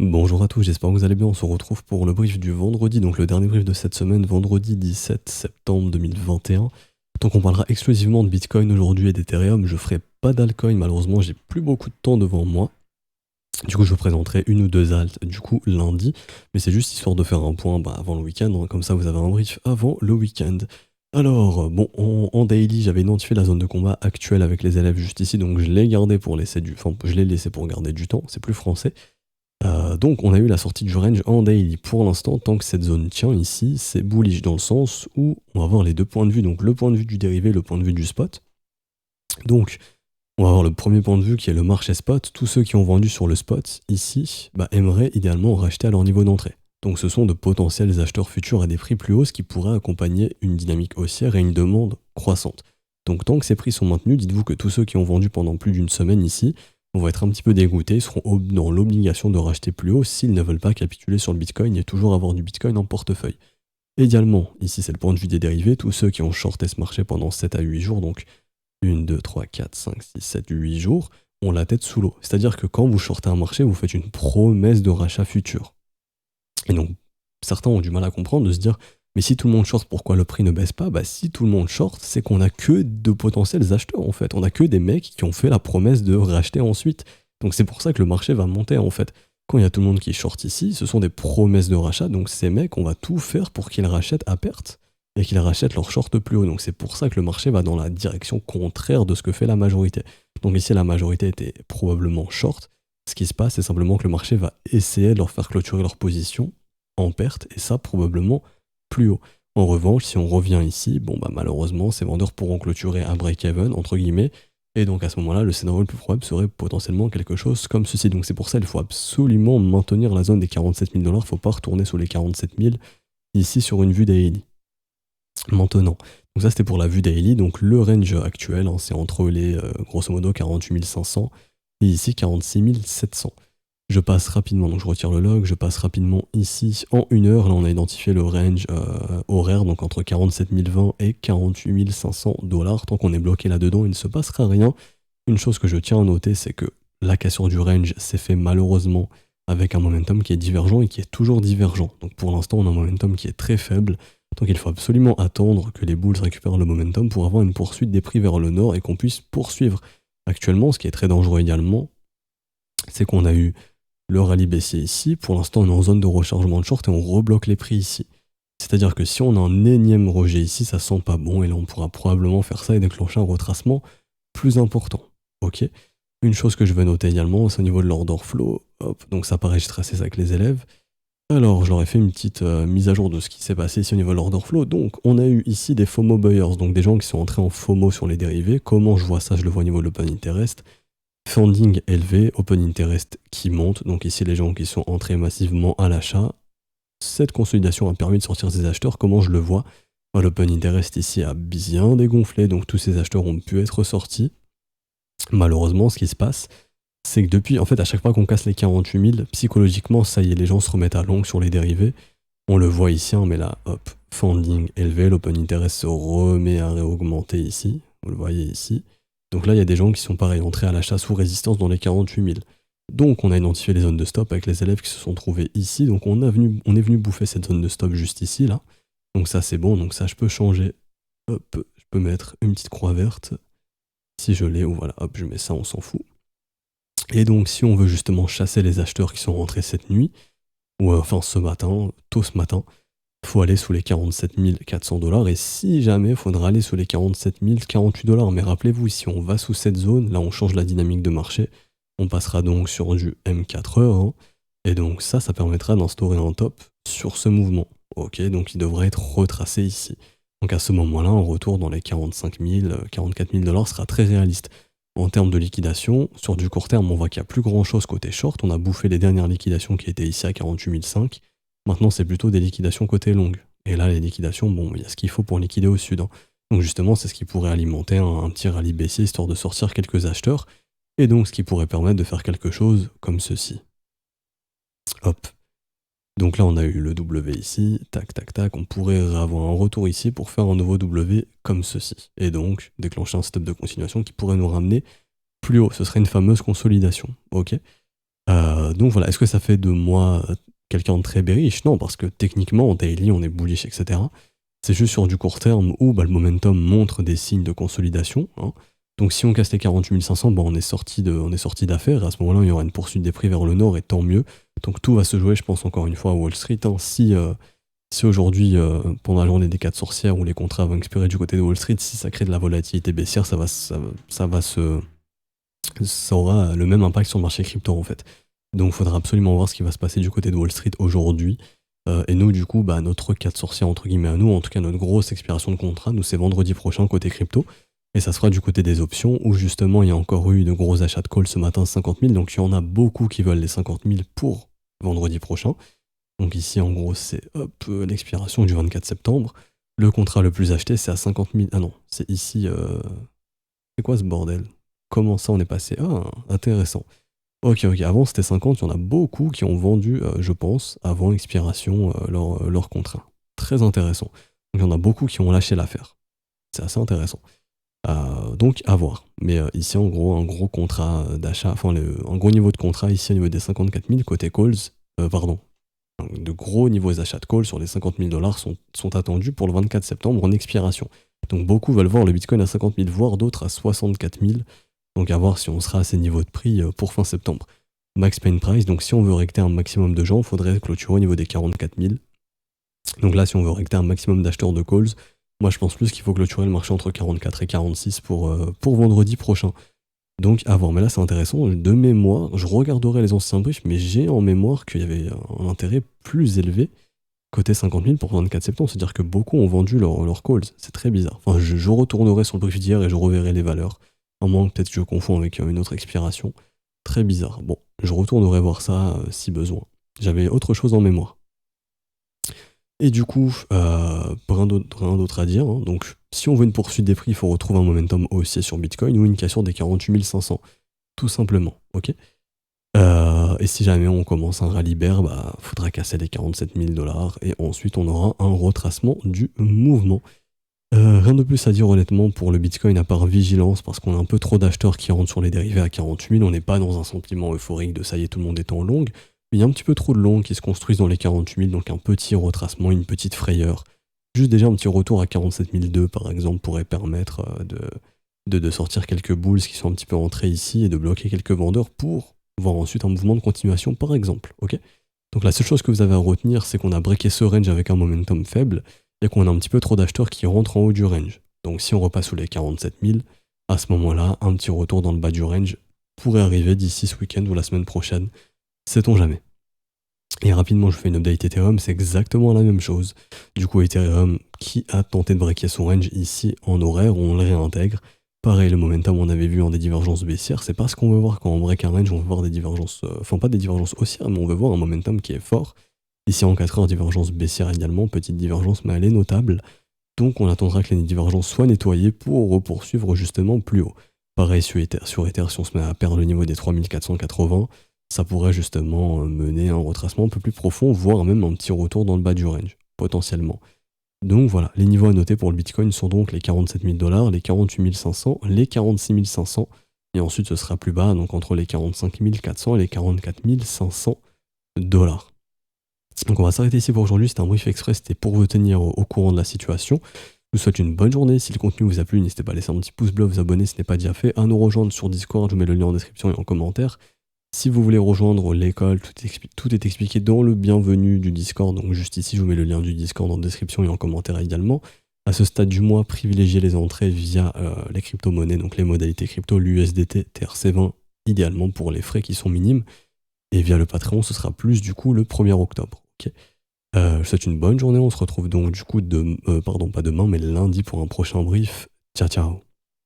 Bonjour à tous, j'espère que vous allez bien. On se retrouve pour le brief du vendredi, donc le dernier brief de cette semaine, vendredi 17 septembre 2021. Donc on parlera exclusivement de Bitcoin aujourd'hui et d'Ethereum. Je ferai pas d'altcoin, malheureusement, j'ai plus beaucoup de temps devant moi. Du coup, je vous présenterai une ou deux alts du coup lundi, mais c'est juste histoire de faire un point avant le week-end, hein. Comme ça vous avez un brief avant le week-end. Alors, bon, en daily, j'avais identifié la zone de combat actuelle avec les élèves juste ici, donc je l'ai gardé pour laisser du... Enfin, je l'ai laissé pour garder du temps, c'est plus français. Donc on a eu la sortie du range en daily. Pour l'instant, tant que cette zone tient ici, c'est bullish dans le sens où on va avoir les deux points de vue, donc le point de vue du dérivé, le point de vue du spot. Donc on va avoir le premier point de vue qui est le marché spot. Tous ceux qui ont vendu sur le spot ici aimeraient idéalement racheter à leur niveau d'entrée. Donc ce sont de potentiels acheteurs futurs à des prix plus hauts, ce qui pourrait accompagner une dynamique haussière et une demande croissante. Donc tant que ces prix sont maintenus, dites-vous que tous ceux qui ont vendu pendant plus d'une semaine ici vont être un petit peu dégoûtés, ils seront dans l'obligation de racheter plus haut s'ils ne veulent pas capituler sur le Bitcoin et toujours avoir du Bitcoin en portefeuille. Également, ici c'est le point de vue des dérivés, tous ceux qui ont shorté ce marché pendant 7 à 8 jours, donc 1, 2, 3, 4, 5, 6, 7, 8 jours, ont la tête sous l'eau. C'est-à-dire que quand vous shortez un marché, vous faites une promesse de rachat futur. Et donc, certains ont du mal à comprendre, de se dire, mais si tout le monde short, pourquoi le prix ne baisse pas? Si tout le monde short, c'est qu'on a que de potentiels acheteurs, en fait. On a que des mecs qui ont fait la promesse de racheter ensuite. Donc c'est pour ça que le marché va monter, en fait. Quand il y a tout le monde qui short ici, ce sont des promesses de rachat, donc ces mecs, on va tout faire pour qu'ils rachètent à perte et qu'ils rachètent leur short plus haut. Donc c'est pour ça que le marché va dans la direction contraire de ce que fait la majorité. Donc ici, la majorité était probablement short. Ce qui se passe, c'est simplement que le marché va essayer de leur faire clôturer leur position en perte, et ça probablement plus haut. En revanche, si on revient ici, malheureusement, ces vendeurs pourront clôturer un break-even, entre guillemets, et donc à ce moment-là, le scénario le plus probable serait potentiellement quelque chose comme ceci. Donc c'est pour ça qu'il faut absolument maintenir la zone des 47 000 $, il ne faut pas retourner sous les 47 000 ici sur une vue daily. Maintenant, donc ça c'était pour la vue daily, donc le range actuel, hein, c'est entre les grosso modo 48 500 et ici 46 700. Je passe rapidement, donc je retire le log, je passe rapidement ici en 1 heure. Là, on a identifié le range horaire, donc entre 47 020 et 48 500 $. Tant qu'on est bloqué là-dedans, il ne se passera rien. Une chose que je tiens à noter, c'est que la cassure du range s'est fait malheureusement avec un momentum qui est divergent et qui est toujours divergent. Donc pour l'instant, on a un momentum qui est très faible. Donc il faut absolument attendre que les bulls récupèrent le momentum pour avoir une poursuite des prix vers le nord et qu'on puisse poursuivre. Actuellement, ce qui est très dangereux également, c'est qu'on a eu le rallye baissier ici. Pour l'instant, on est en zone de rechargement de short et on rebloque les prix ici. C'est-à-dire que si on a un énième rejet ici, ça sent pas bon et là on pourra probablement faire ça et déclencher un retracement plus important. Ok. Une chose que je vais noter également, c'est au niveau de l'order flow. Hop, donc ça paraît, j'ai tracé ça avec les élèves. Alors, je leur ai fait une petite mise à jour de ce qui s'est passé ici au niveau de l'order flow. Donc, on a eu ici des FOMO buyers, donc des gens qui sont entrés en FOMO sur les dérivés. Comment je vois ça? Je le vois au niveau de l'open interest. Funding élevé, open interest qui monte. Donc ici, les gens qui sont entrés massivement à l'achat. Cette consolidation a permis de sortir des acheteurs. Comment je le vois? L'open interest ici a bien dégonflé, donc tous ces acheteurs ont pu être sortis. Malheureusement, ce qui se passe, c'est que depuis, en fait, à chaque fois qu'on casse les 48 000, psychologiquement, ça y est, les gens se remettent à long sur les dérivés. On le voit ici, hein, mais là, hop, funding élevé, l'open interest se remet à réaugmenter ici. Vous le voyez ici. Donc là, il y a des gens qui sont pareil, entrés à l'achat sous résistance dans les 48 000. Donc on a identifié les zones de stop avec les élèves qui se sont trouvés ici. Donc on est venu bouffer cette zone de stop juste ici, là. Donc ça, c'est bon. Donc ça, je peux changer. Hop, je peux mettre une petite croix verte. Si je l'ai, ou voilà, hop, je mets ça, on s'en fout. Et donc, si on veut justement chasser les acheteurs qui sont rentrés cette nuit, ou enfin ce matin, tôt ce matin, il faut aller sous les 47 400 $. Et si jamais, il faudra aller sous les 47 048 $. Mais rappelez-vous, si on va sous cette zone, là, on change la dynamique de marché. On passera donc sur du M4 heures. Hein, et donc, ça permettra d'instaurer un top sur ce mouvement. Ok, donc il devrait être retracé ici. Donc à ce moment-là, un retour dans les 45 000, 44 000 $ sera très réaliste. En termes de liquidation, sur du court terme, on voit qu'il n'y a plus grand-chose côté short. On a bouffé les dernières liquidations qui étaient ici à 48 500. Maintenant, c'est plutôt des liquidations côté long. Et là, les liquidations, il y a ce qu'il faut pour liquider au sud. Hein. Donc justement, c'est ce qui pourrait alimenter un petit rallye baissier, histoire de sortir quelques acheteurs. Et donc, ce qui pourrait permettre de faire quelque chose comme ceci. Hop. Donc là, on a eu le W ici, tac, tac, tac. On pourrait avoir un retour ici pour faire un nouveau W comme ceci. Et donc, déclencher un stop de continuation qui pourrait nous ramener plus haut. Ce serait une fameuse consolidation. Ok. Donc voilà, est-ce que ça fait de moi quelqu'un de très bearish? Non, parce que techniquement, en daily, on est bullish, etc. C'est juste sur du court terme où bah, le momentum montre des signes de consolidation, hein. Donc si on casse les 48 500, bah, on est sorti d'affaires. À ce moment-là, il y aura une poursuite des prix vers le nord et tant mieux. Donc tout va se jouer, je pense, encore une fois à Wall Street, hein. Si aujourd'hui, pendant la journée des 4 sorcières où les contrats vont expirer du côté de Wall Street, si ça crée de la volatilité baissière, ça aura le même impact sur le marché crypto en fait. Donc il faudra absolument voir ce qui va se passer du côté de Wall Street aujourd'hui. Et nous, du coup, bah, notre 4 sorcières, entre guillemets, à nous, en tout cas notre grosse expiration de contrat, nous, c'est vendredi prochain côté crypto. Et ça sera du côté des options où justement il y a encore eu de gros achats de call ce matin, 50 000. Donc il y en a beaucoup qui veulent les 50 000 pour vendredi prochain. Donc ici, en gros, c'est l'expiration du 24 septembre. Le contrat le plus acheté, c'est à 50 000. Ah non, c'est ici. C'est quoi ce bordel? Comment ça on est passé? Ah, intéressant. Ok, avant c'était 50, il y en a beaucoup qui ont vendu, je pense, avant expiration, leur contrat. Très intéressant. Donc il y en a beaucoup qui ont lâché l'affaire. C'est assez intéressant. Donc à voir. Mais ici en gros, un gros contrat d'achat, enfin un gros niveau de contrat ici au niveau des 54 000 côté calls, pardon. De gros niveaux d'achats de calls sur les 50 000 dollars sont attendus pour le 24 septembre en expiration. Donc beaucoup veulent voir le Bitcoin à 50 000, voire d'autres à 64 000. Donc à voir si on sera à ces niveaux de prix pour fin septembre. Max Pain Price, donc si on veut recter un maximum de gens, il faudrait clôturer au niveau des 44 000. Donc là, si on veut recter un maximum d'acheteurs de calls, moi je pense plus qu'il faut clôturer le marché entre 44 et 46 pour vendredi prochain. Donc à voir, mais là c'est intéressant, de mémoire, je regarderai les anciens briefs, mais j'ai en mémoire qu'il y avait un intérêt plus élevé côté 50 000 pour 24 septembre, c'est-à-dire que beaucoup ont vendu leurs calls, c'est très bizarre. Enfin, je retournerai sur le brief d'hier et je reverrai les valeurs, à moins que peut-être que je confonds avec une autre expiration. Très bizarre. Bon, je retournerai voir ça si besoin. J'avais autre chose en mémoire. Et du coup, rien d'autre à dire, hein. Donc, si on veut une poursuite des prix, il faut retrouver un momentum haussier sur Bitcoin ou une cassure des 48 500. Tout simplement, ok. Et si jamais on commence un rallye bear, bah, faudra casser les 47 000 dollars et ensuite on aura un retracement du mouvement. Rien de plus à dire honnêtement pour le Bitcoin à part vigilance parce qu'on a un peu trop d'acheteurs qui rentrent sur les dérivés à 48 000. On n'est pas dans un sentiment euphorique de ça y est, tout le monde est en long. Il y a un petit peu trop de longs qui se construisent dans les 48 000, donc un petit retracement, une petite frayeur. Juste déjà un petit retour à 47 200 par exemple pourrait permettre de sortir quelques bulls qui sont un petit peu rentrés ici et de bloquer quelques vendeurs pour voir ensuite un mouvement de continuation par exemple. Ok. Donc la seule chose que vous avez à retenir, c'est qu'on a breaké ce range avec un momentum faible et qu'on a un petit peu trop d'acheteurs qui rentrent en haut du range. Donc si on repasse sous les 47 000, à ce moment-là, un petit retour dans le bas du range pourrait arriver d'ici ce week-end ou la semaine prochaine. Sait-on jamais. Et rapidement, je fais une update Ethereum, c'est exactement la même chose. Du coup, Ethereum qui a tenté de breaker son range ici en horaire, on le réintègre. Pareil, le momentum, on avait vu en des divergences baissières, c'est pas ce qu'on veut voir quand on break un range, on veut voir des divergences, enfin pas des divergences haussières, mais on veut voir un momentum qui est fort. Ici en 4 heures, divergence baissière également, petite divergence, mais elle est notable. Donc on attendra que les divergences soient nettoyées pour poursuivre justement plus haut. Pareil sur Ether, si on se met à perdre le niveau des 3480, ça pourrait justement mener à un retracement un peu plus profond, voire même un petit retour dans le bas du range, potentiellement. Donc voilà, les niveaux à noter pour le Bitcoin sont donc les 47 000 dollars, les 48 500, les 46 500, et ensuite ce sera plus bas, donc entre les 45 400 et les 44 500 dollars. Donc on va s'arrêter ici pour aujourd'hui, c'était un brief express, c'était pour vous tenir au courant de la situation. Je vous souhaite une bonne journée, si le contenu vous a plu, n'hésitez pas à laisser un petit pouce bleu, vous abonner si ce n'est pas déjà fait, à nous rejoindre sur Discord, je vous mets le lien en description et en commentaire. Si vous voulez rejoindre l'école, tout est expliqué dans le bienvenu du Discord, donc juste ici je vous mets le lien du Discord en description et en commentaire également. À ce stade du mois, privilégiez les entrées via les crypto-monnaies, donc les modalités crypto, l'USDT, TRC20, idéalement pour les frais qui sont minimes. Et via le Patreon, ce sera plus du coup le 1er octobre. Okay. Je vous souhaite une bonne journée, on se retrouve donc du coup, pas demain, mais lundi pour un prochain brief. Ciao ciao.